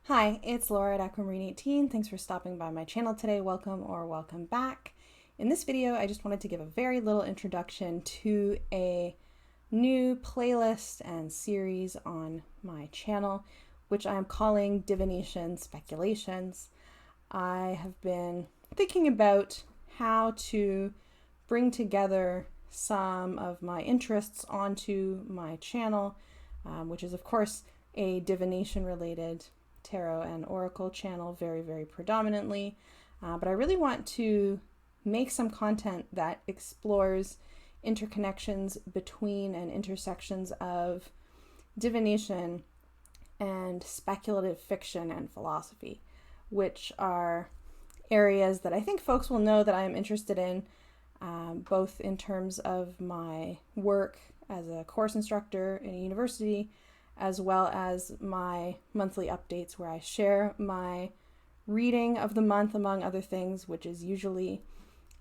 Hi, it's Laura at Aquamarine18. Thanks for stopping by my channel today. Welcome or welcome back. In this video, I just wanted to give a very little introduction to a new playlist and series on my channel, which I am calling Divination Speculations. I have been thinking about how to bring together some of my interests onto my channel, which is of course a divination related tarot and oracle channel very predominantly, but I really want to make some content that explores interconnections between and intersections of divination and speculative fiction and philosophy, which are areas that I think folks will know that I am interested in, both in terms of my work as a course instructor in a university, as well as my monthly updates where I share my reading of the month, among other things, which is usually,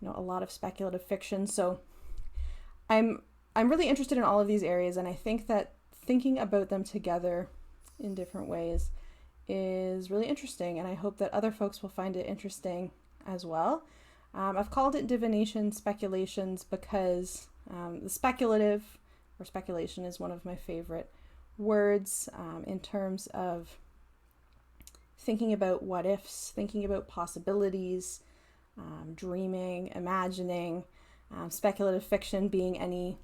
a lot of speculative fiction. So I'm really interested in all of these areas, and I think that thinking about them together in different ways is really interesting, and I hope that other folks will find it interesting as well. I've called it Divination Speculations because the speculative or speculation is one of my favorite words in terms of thinking about what ifs, thinking about possibilities, dreaming, imagining, speculative fiction being any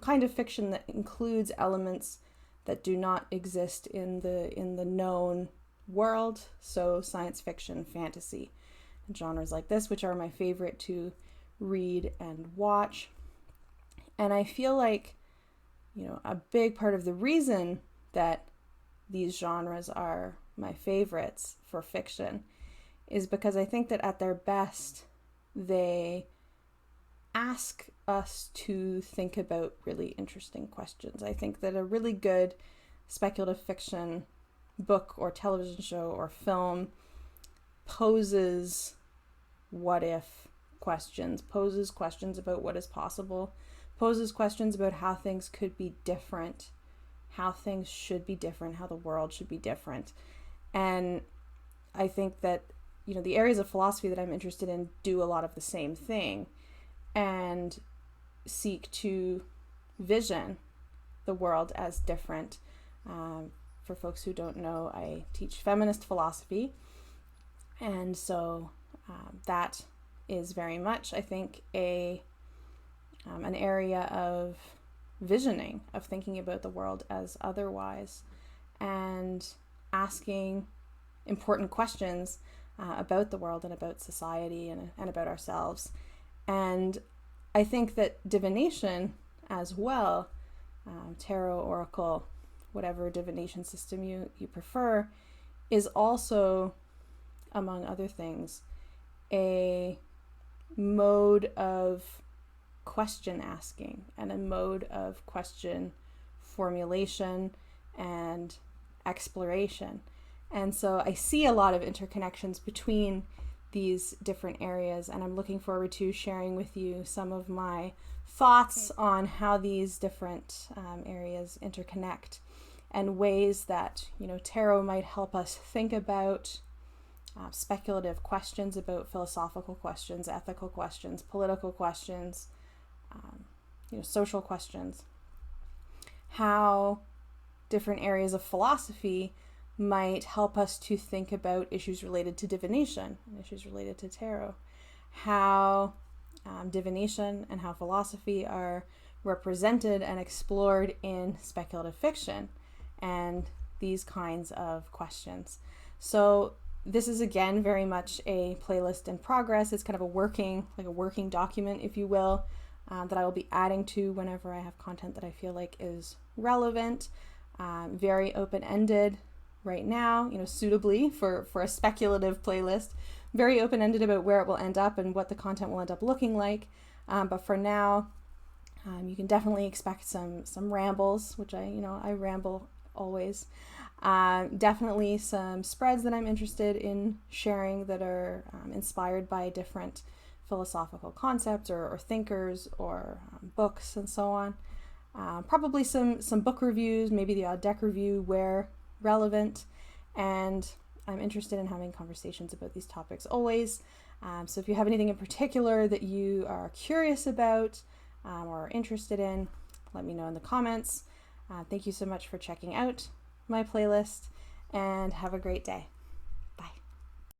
kind of fiction that includes elements that do not exist in the known world. So science fiction, fantasy, and genres like this, which are my favorite to read and watch. And I feel like a big part of the reason that these genres are my favorites for fiction is because I think that at their best, they ask us to think about really interesting questions. I think that a really good speculative fiction book or television show or film poses what if questions, poses questions about what is possible, poses questions about how things could be different, how things should be different, how the world should be different. And I think that, the areas of philosophy that I'm interested in do a lot of the same thing and seek to vision the world as different. For folks who don't know, I teach feminist philosophy. And so that is very much, I think, an area of visioning, of thinking about the world as otherwise, and asking important questions about the world and about society and about ourselves. And I think that divination as well, tarot, oracle, whatever divination system you prefer, is also, among other things, a mode of question asking and a mode of question formulation and exploration. And so I see a lot of interconnections between these different areas, and I'm looking forward to sharing with you some of my thoughts on how these different areas interconnect and ways that tarot might help us think about speculative questions, about philosophical questions, ethical questions, political questions, social questions, how different areas of philosophy might help us to think about issues related to divination and issues related to tarot, how divination and how philosophy are represented and explored in speculative fiction and these kinds of questions. So this is, again, very much a playlist in progress. It's kind of a working document, if you will, that I will be adding to whenever I have content that I feel like is relevant. Very open-ended right now, suitably for a speculative playlist. Very open-ended about where it will end up and what the content will end up looking like. But for now, you can definitely expect some rambles, which I ramble always. Definitely some spreads that I'm interested in sharing that are inspired by different philosophical concepts or thinkers or books and so on. Probably some book reviews, maybe the odd deck review where relevant, and I'm interested in having conversations about these topics always. So if you have anything in particular that you are curious about or interested in, let me know in the comments. Thank you so much for checking out my playlist, and have a great day.